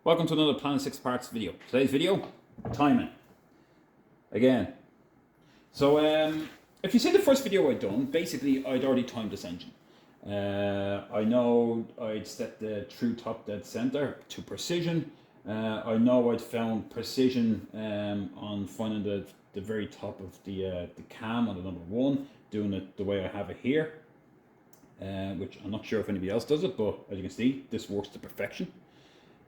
Welcome to another Planet 6 Parts video. Today's video, timing. Again. So, if you see the first video I'd done, basically I'd already timed this engine. I know I'd set the true top dead center to precision. I know I'd found precision on finding the very top of the cam on the number 1, doing it the way I have it here. Which I'm not sure if anybody else does it, but as you can see, this works to perfection.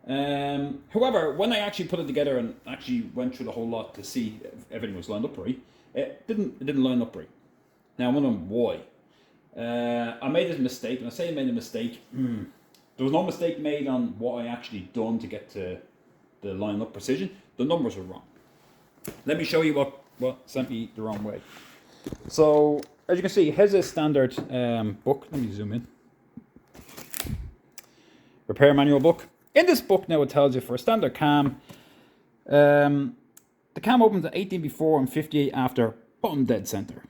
However, when I actually put it together and actually went through the whole lot to see if everything was lined up right, it didn't line up right. Now I'm wondering why. I made this mistake, and I say I made a mistake. There was no mistake made on what I actually done to get to the line up precision. The numbers were wrong. Let me show you what sent me the wrong way. So as you can see, here's a standard book. Let me zoom in. Repair manual book. In this book now it tells you for a standard cam, the cam opens at 18 before and 58 after, bottom dead center.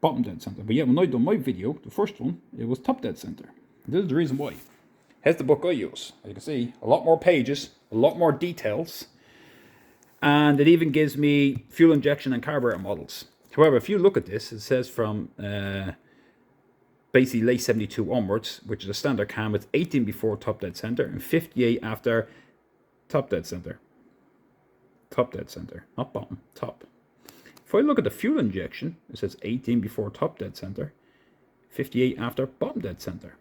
Bottom dead center. But yeah, when I done my video, the first one, it was top dead center. This is the reason why. Here's the book I use. As you can see, a lot more pages, a lot more details, and it even gives me fuel injection and carburetor models. However, if you look at this, it says from basically late 72 onwards, which is a standard cam, it's 18 before top dead center and 58 after top dead center. Top dead center, not bottom, top. If I look at the fuel injection, it says 18 before top dead center, 58 after bottom dead center.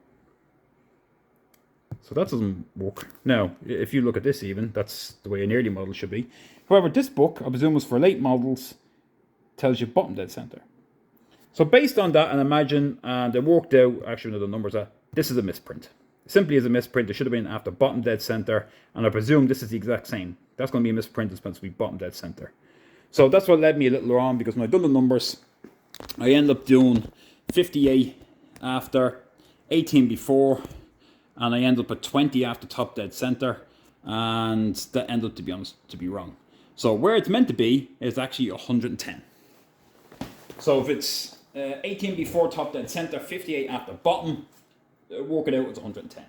So that doesn't work. Now, if you look at this even, that's the way an early model should be. However, this book, I presume was for late models, tells you bottom dead center. So based on that, and imagine, and it worked out, actually one of the numbers, this is a misprint. Simply as a misprint, it should have been after bottom dead center, and I presume this is the exact same. That's going to be a misprint, it's supposed to be bottom dead center. So that's what led me a little wrong, because when I done the numbers, I end up doing 58 after, 18 before, and I end up at 20 after top dead center, and that ended up, to be honest, to be wrong. So where it's meant to be is actually 110. So if it's 18 before top dead center, 58 after bottom, work it out, it's 110.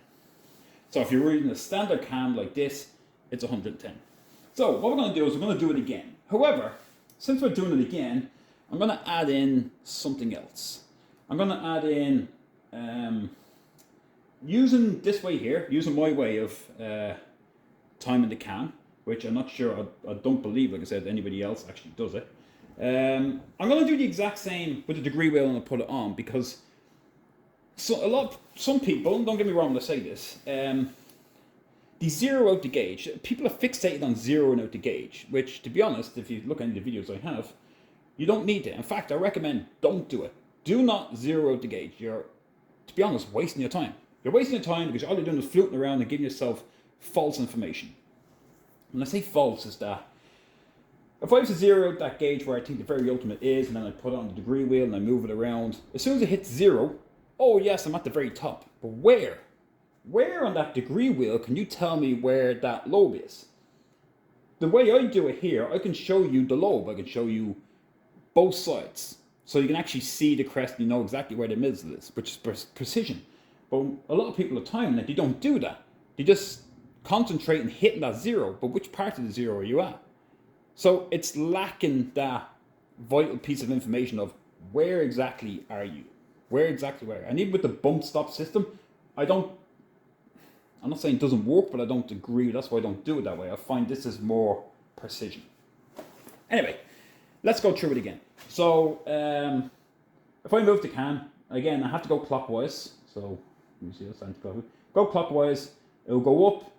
So if you're reading a standard cam like this, it's 110. So what we're going to do is we're going to do it again. However, since we're doing it again, I'm going to add in something else. I'm going to add in, using this way here, using my way of timing the cam, which I'm not sure, I don't believe, like I said, anybody else actually does it. I'm going to do the exact same with the degree wheel and I'll put it on, because some people, don't get me wrong when I say this, they zero out the gauge. People are fixated on zeroing out the gauge, which, to be honest, if you look at any of the videos I have, you don't need to. In fact, I recommend don't do it. Do not zero out the gauge. You're, to be honest, wasting your time. You're wasting your time because all you're doing is floating around and giving yourself false information. When I say false, is that if I was to zero out that gauge where I think the very ultimate is, and then I put it on the degree wheel and I move it around, as soon as it hits 0, oh yes, I'm at the very top. But where? Where on that degree wheel can you tell me where that lobe is? The way I do it here, I can show you the lobe. I can show you both sides. So you can actually see the crest and you know exactly where the middle is, which is precision. But a lot of people are timing it, they don't do that. They just concentrate on hitting that 0, but which part of the 0 are you at? So it's lacking that vital piece of information of where exactly are you? Where exactly where? And even with the bump stop system, I'm not saying it doesn't work, but I don't agree. That's why I don't do it that way. I find this is more precision. Anyway, let's go through it again. So if I move the cam, again, I have to go clockwise. So let me see this anti-clockwise. Go clockwise, it'll go up,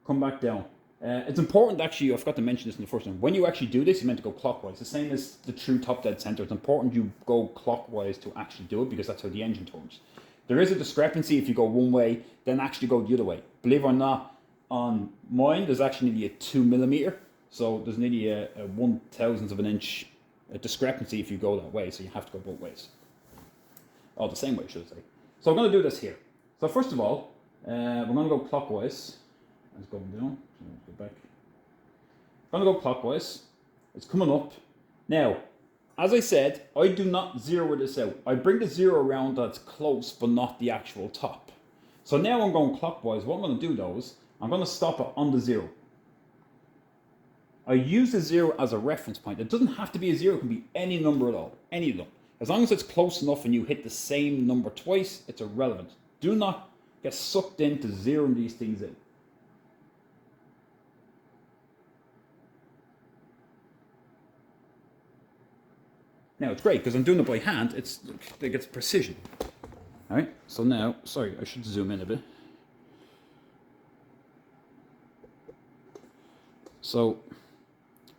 come back down. It's important, actually, I forgot to mention this in the first one. When you actually do this, you're meant to go clockwise. The same as the true top dead center. It's important you go clockwise to actually do it, because that's how the engine turns. There is a discrepancy if you go one way, then actually go the other way. Believe it or not, on mine, there's actually nearly a 2 millimeter. So there's nearly a 1/1000th of an inch discrepancy if you go that way. So you have to go both ways. Or the same way, should I say. So I'm going to do this here. So first of all, we're going to go clockwise. It's going down. So let's go back. I'm going to go clockwise. It's coming up. Now, as I said, I do not zero this out. I bring the 0 around that's close, but not the actual top. So now I'm going clockwise. What I'm going to do though is I'm going to stop it on the 0. I use the 0 as a reference point. It doesn't have to be a 0, it can be any number at all, any of them. As long as it's close enough and you hit the same number twice, it's irrelevant. Do not get sucked into zeroing these things in. Now it's great because I'm doing it by hand, it gets precision. Alright, so now, sorry, I should zoom in a bit. So,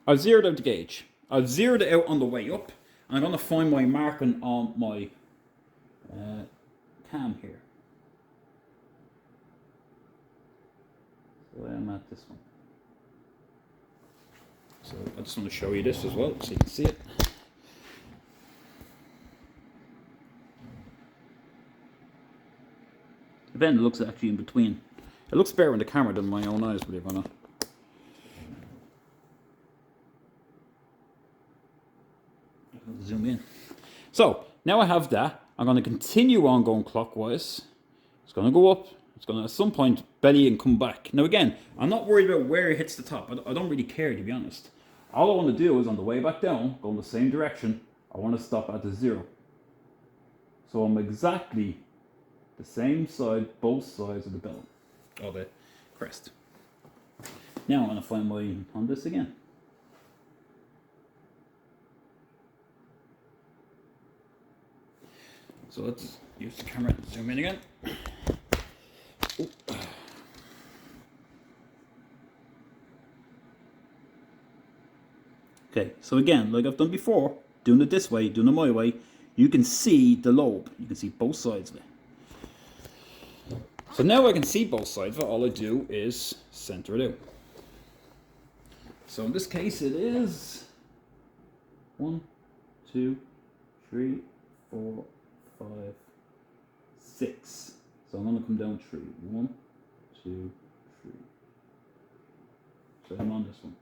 I've zeroed out the gauge. I've zeroed it out on the way up, and I'm going to find my marking on my cam here. So I'm at this one. So I just want to show you this as well, so you can see it. Then it looks actually in between. It looks better in the camera than my own eyes, believe it or not. Zoom in. So now I have that. I'm going to continue on going clockwise. It's going to go up. It's going to at some point belly and come back. Now again, I'm not worried about where it hits the top. I don't really care, to be honest. All I want to do is on the way back down, go in the same direction. I want to stop at the 0. So I'm exactly the same side, both sides of the bell, or the crest. Now I'm going to find my on this again. So let's use the camera and zoom in again. Ooh. Okay, so again, like I've done before, doing it this way, doing it my way, you can see the lobe. You can see both sides of it. So now I can see both sides of it. All I do is center it out. So in this case it is 1, 2, 3, 4, 5, 6. So I'm going to come down 3. 1, 2, 3. So I'm on this one.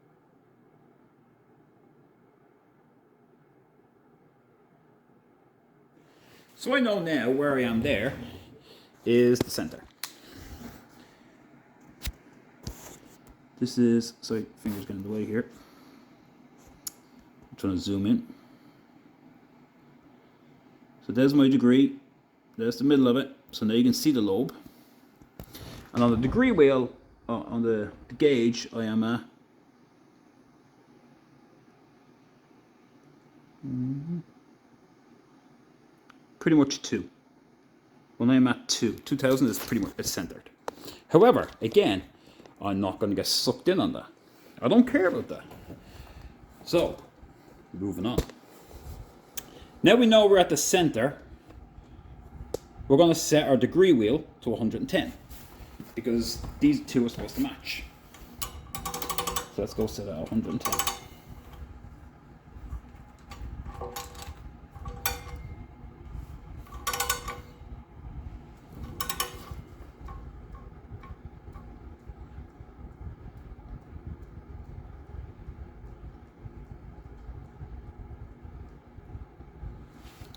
So I know now where I am there is the center. This is, sorry, fingers getting in the way here. I'm trying to zoom in. So there's my degree. There's the middle of it. So now you can see the lobe. And on the degree wheel, on the gauge, I am at pretty much 2. When I'm at 2, 2000 is pretty much centered. However, again, I'm not going to get sucked in on that. I don't care about that. So, moving on. Now we know we're at the center. We're going to set our degree wheel to 110 because these two are supposed to match. So let's go set it at 110.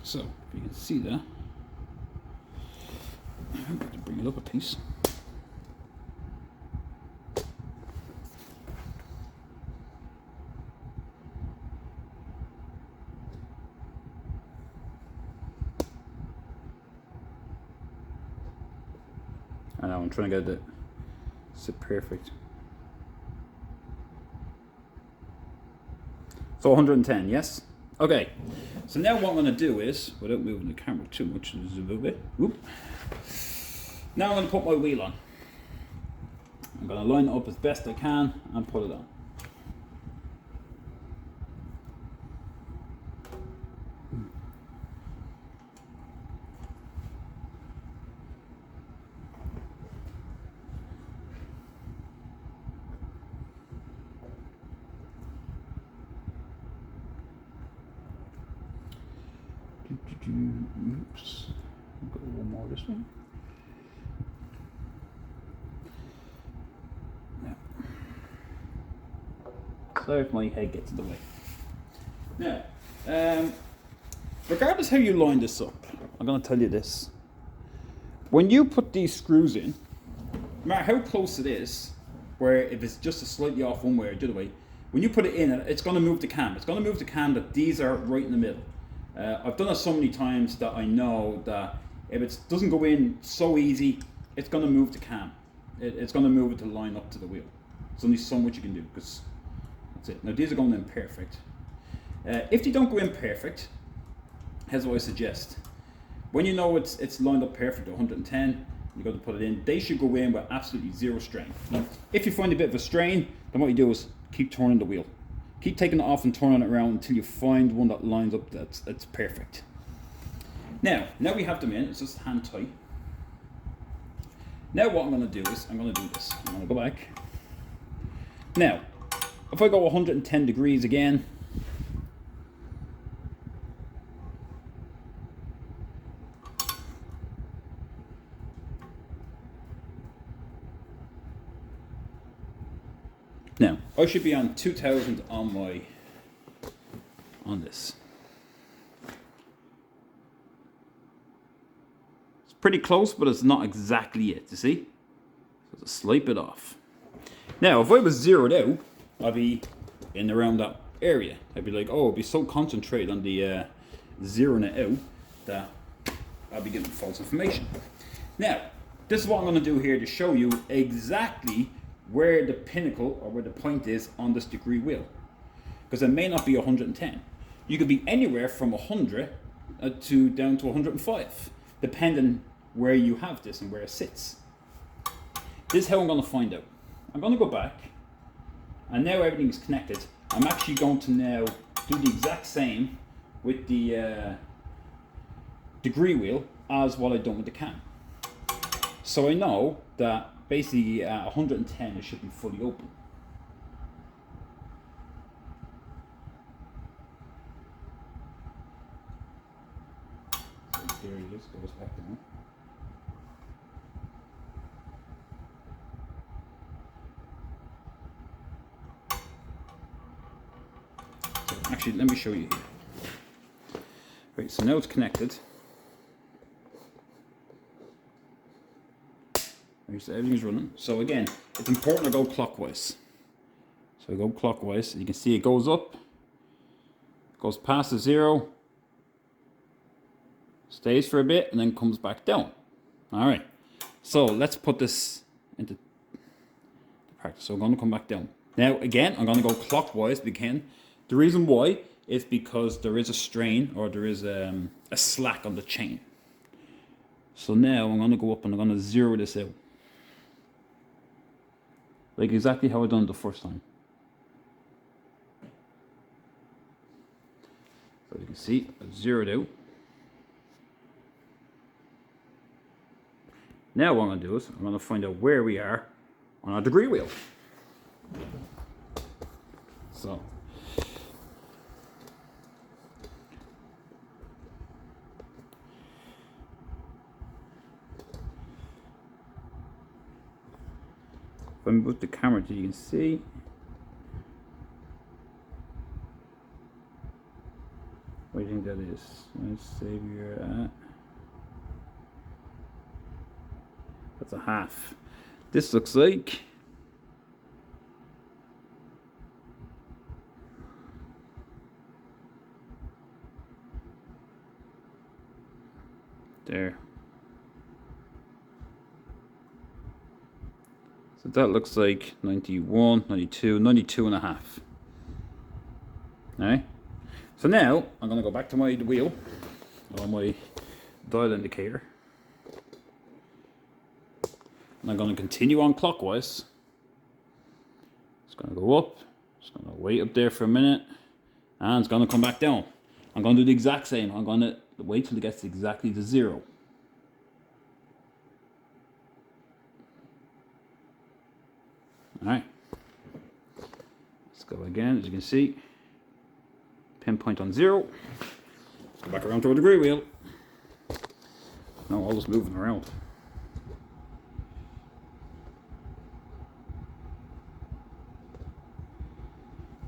So, if you can see that, I'm going to bring it up a piece. I know, I'm trying to get it to sit perfect. So 110, yes? Okay, so now what I'm going to do is, without moving the camera too much, zoom a bit. Whoop. Now I'm going to put my wheel on. I'm going to line it up as best I can and put it on. Oops. Go one more this way. Now, sorry if my head gets in the way. Now, regardless how you line this up, I'm going to tell you this. When you put these screws in, no matter how close it is, where if it's just a slightly off one way or the other way, when you put it in, it's going to move the cam. It's going to move the cam that these are right in the middle. I've done it so many times that I know that if it doesn't go in so easy, it's going to move the cam. It's going to move it to line up to the wheel. There's only so much you can do, because that's it. Now these are going in perfect. If they don't go in perfect, here's what I suggest. When you know it's lined up perfect at 110, you got to put it in. They should go in with absolutely zero strain. If you find a bit of a strain, then what you do is keep turning the wheel. Keep taking it off and turning it around until you find one that lines up that's perfect. Now we have them in. It's just hand tight. Now what I'm going to do is I'm going to do this. I'm going to go back. Now, if I go 110 degrees again, now I should be on 2000 on this. It's pretty close, but it's not exactly it, you see? So it's a slight bit off. Now, if I was zeroed out, I'd be in around that area. I'd be like, oh, I'd be so concentrated on the zeroing it out that I'd be getting false information. Now, this is what I'm going to do here to show you exactly where the pinnacle or where the point is on this degree wheel. Because it may not be 110. You could be anywhere from 100 to down to 105, depending where you have this and where it sits. This is how I'm going to find out. I'm going to go back, and now everything's connected. I'm actually going to now do the exact same with the degree wheel as what I've done with the cam. So I know that basically at 110 it should be fully open. So there it is, goes back down. Actually, let me show you here. Right, so now it's connected. Right, so everything's running. So again, it's important to go clockwise. So I go clockwise. You can see it goes up, goes past the zero, stays for a bit, and then comes back down. All right. So let's put this into practice. So I'm going to come back down. Now again, I'm going to go clockwise again. The reason why is because there is a strain, or there is a slack on the chain. So now I'm going to go up and I'm going to zero this out. Like exactly how I done it the first time. So you can see, I've zeroed out. Now what I'm going to do is I'm going to find out where we are on our degree wheel. So if I move the camera so you can see. What do you think that is? Let's say we're at, that's a half. This looks like there. So that looks like 91, 92, 92 and a half. Alright. So now I'm going to go back to my wheel, or my dial indicator. And I'm going to continue on clockwise. It's going to go up. It's going to wait up there for a minute. And it's going to come back down. I'm going to do the exact same. I'm going to wait till it gets exactly to zero. Alright, let's go again. As you can see, pinpoint on zero. Let's go back around to our degree wheel. Now all this moving around.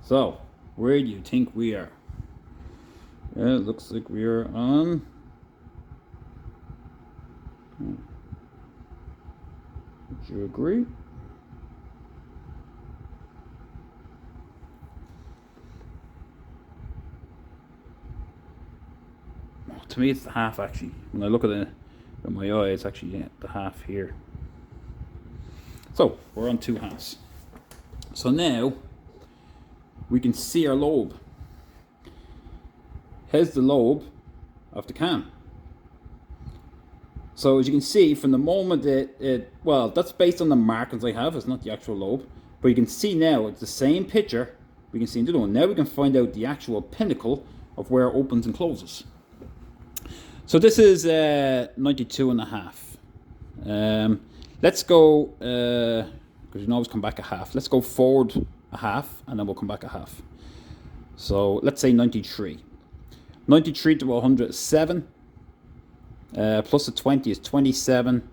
So, where do you think we are? Yeah, it looks like we are on you agree? To me, it's the half actually. When I look at it with my eye, it's actually the half here. So we're on 2 halves. So now we can see our lobe. Here's the lobe of the cam. So as you can see, from the moment well, that's based on the markings I have, it's not the actual lobe. But you can see now, it's the same picture we can see in the other one. Now we can find out the actual pinnacle of where it opens and closes. So this is 92.5. Let's go, because you can always come back a half. Let's go forward a half, and then we'll come back a half. So let's say 93. 93 to 107. Plus the 20 is 27,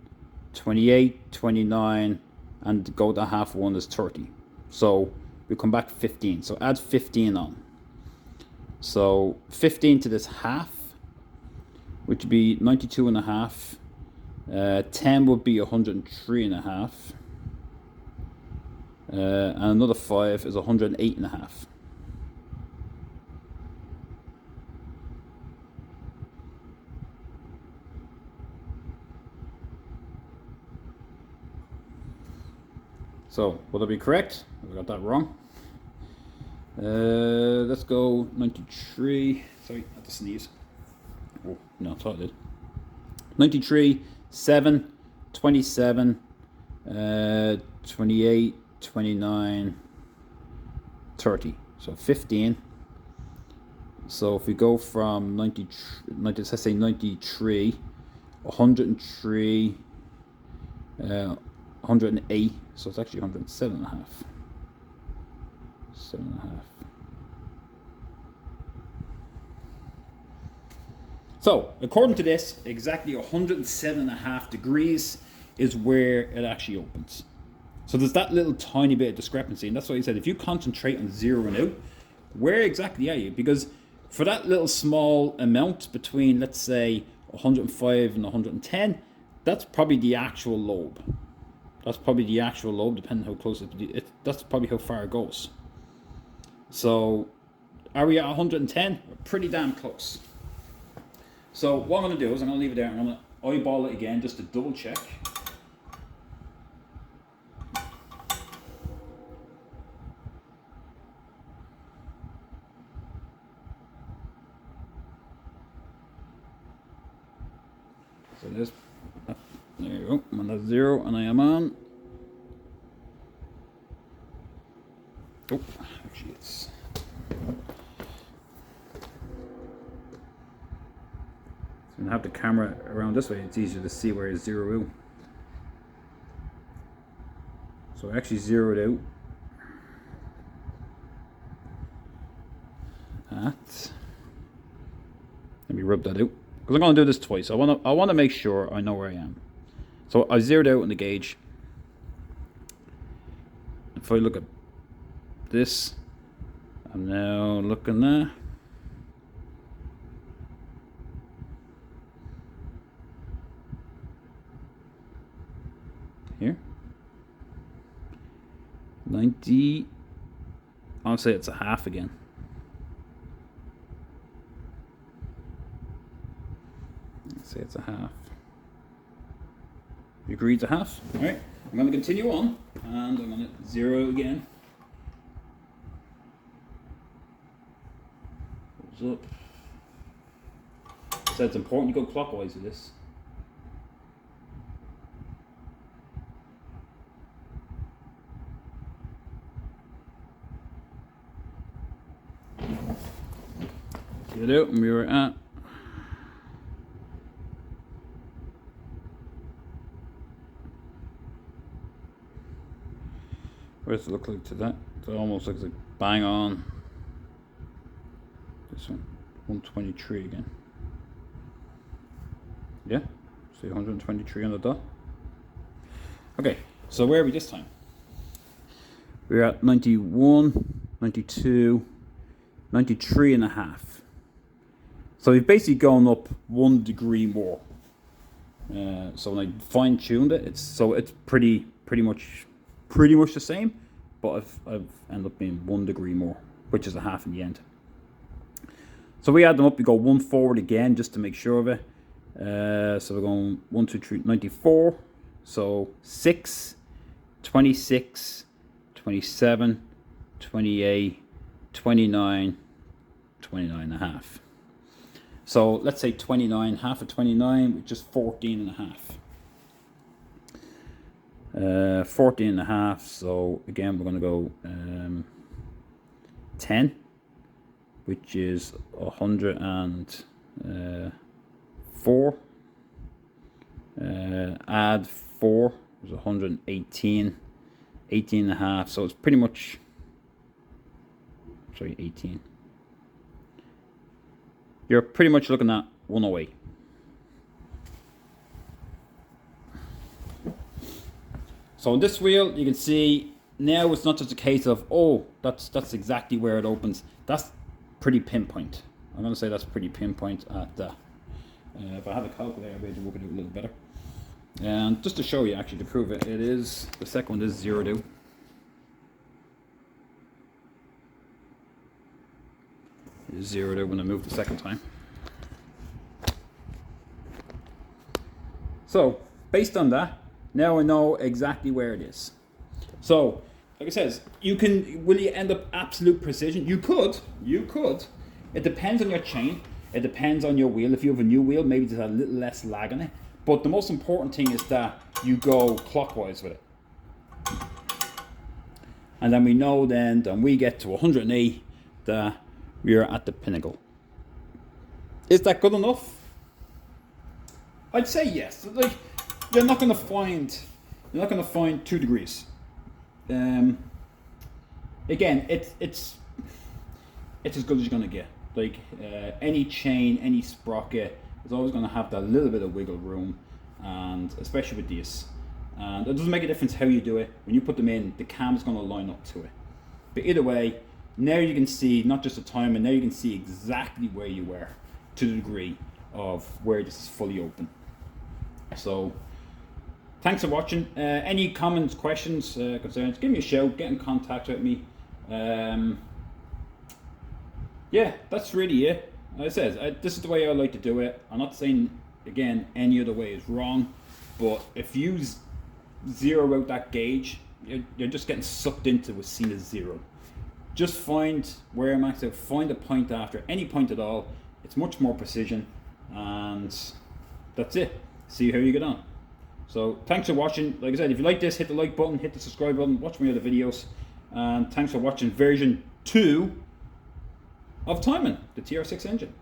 28, 29, and go to half one is 30. So we come back 15. So add 15 on. So 15 to this half, which would be 92.5. 10 would be 103.5. And another 5 is 108.5. So, will that be correct? I got that wrong. Let's go 93. Sorry, I had to sneeze. Oh, no, I thought I did. 93, 7, 27, 28, 29, 30. So 15. So if we go from 90, let's say 93, 103, 108. So it's actually 107.5. 7.5. So, according to this, exactly 107.5 degrees is where it actually opens. So there's that little tiny bit of discrepancy, and that's why I said if you concentrate on zeroing out, where exactly are you? Because for that little small amount between, let's say, 105 and 110, that's probably the actual lobe. That's probably the actual lobe, depending how close that's probably how far it goes. So, are we at 110? We're pretty damn close. So what I'm going to do is I'm going to leave it there and I'm going to eyeball it again just to double check. So there you go, I'm on that 0 and I am on. Oh, actually it's... And have the camera around this way, it's easier to see where it's zeroed out. So I actually zeroed out at, let me rub that out, because I'm going to do this twice. I want to make sure I know where I am. So I zeroed out on the gauge. If I look at this, I'm now looking there. Here, 90. I'll say it's a half again. Let's say it's a half. You agree it's a half? All right. I'm going to continue on, and I'm going to zero again. Goes up. So it's important to go clockwise with this. Get it out, and we were at what does it look like to that? It almost looks like bang on. This one, 123 again. Yeah, see 123 on the dot. Okay, so where are we this time? We're at 91, 92, 93.5. So we've basically gone up 1 degree more. So when I fine-tuned it, it's pretty pretty much the same, but I've ended up being 1 degree more, which is a half in the end. So we add them up, we go 1 forward again just to make sure of it. So we're going 1, 2, 3, 94. So 6, 26, 27, 28, 29, 29 and a half. So let's say 29, half of 29, which is 14 and a half. 14 and a half, so again we're going to go 10, which is 104. Add 4 is 118, 18 and a half, so it's pretty much, sorry, 18. You're pretty much looking at 108. So on this wheel, you can see now it's not just a case of, oh, that's exactly where it opens. That's pretty pinpoint. I'm going to say that's pretty pinpoint at that. If I had a calculator, I'd be able to work it out a little better. And just to show you, actually, to prove it, it is, the second one is 0 2. It is 0 2 when I move the second time. So, based on that, now I know exactly where it is. So, like I says, you can, will you end up absolute precision? You could. It depends on your chain. It depends on your wheel. If you have a new wheel, maybe there's a little less lag on it. But the most important thing is that you go clockwise with it. And then we know then we get to 108 that we're at the pinnacle. Is that good enough? I'd say yes. Like, you're not going to find 2 degrees. Again, it's as good as you're going to get. Like any chain, any sprocket is always going to have that little bit of wiggle room, and especially with these. And it doesn't make a difference how you do it. When you put them in, the cam is going to line up to it. But either way, now you can see not just the time, and now you can see exactly where you were to the degree of where this is fully open. So, thanks for watching. Any comments, questions, concerns, give me a shout, get in contact with me. Yeah, that's really it. Like I said, this is the way I like to do it. I'm not saying, again, any other way is wrong, but if you zero out that gauge, you're just getting sucked into a scene of 0. Just find where I'm at, find a point after, any point at all. It's much more precision, and that's it. See how you get on. So thanks for watching. Like I said, if you like this, hit the like button, hit the subscribe button, watch my other videos, and thanks for watching version 2 of timing the tr6 engine.